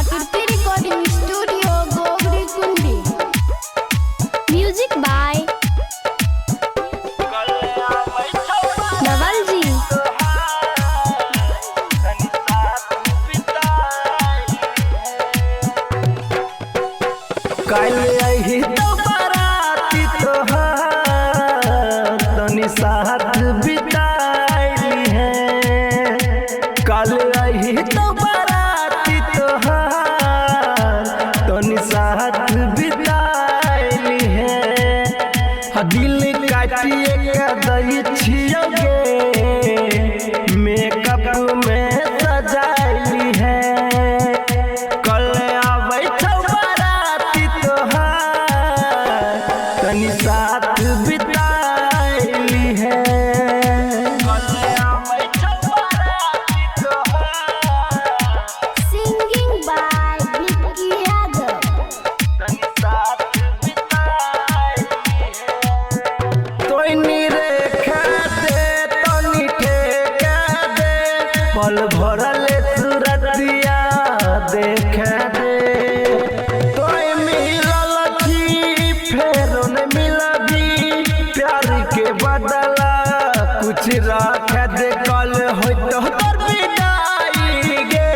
आकृति recording studio गोगरी कुंडी। म्यूजिक बाय नवल जी। कल यही तो बाराती तोहार तनी साथ बिताई है। कल यही तो बाराती तोहार तनी साथ बिताई है। दिल काटिए के दई छियोगे मेकअप में सजाई है। कल आवे तनी साथ बिताई है। Singing by Vicky Yadav. तनी साथ बिताई है। तोई रेखा दे तनी ठेका दे पल भरल सूरतिया देखा दे। तोई मिलल छी फेरो न मिलबी प्यार के बदला कुछ रख दे। कल हो तो तोर विदाई गे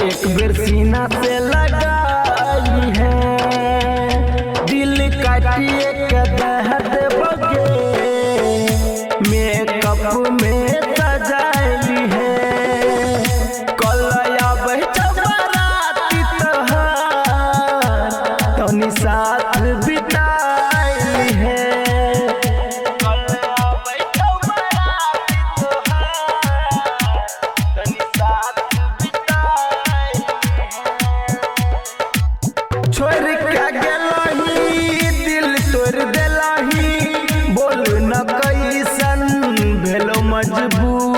एक बेर सीना से लगाई है। दिल काटिए के दह देबगे मेकअप में सजाई है। कल आबै बाराती तोहार तनी साथ बिताई है। कल आबै बाराती तोहार तनी साथ बिताई है। छोड़ के गेलही दिल तोड़ देलही बोल न कैसन भेलो मजबूर।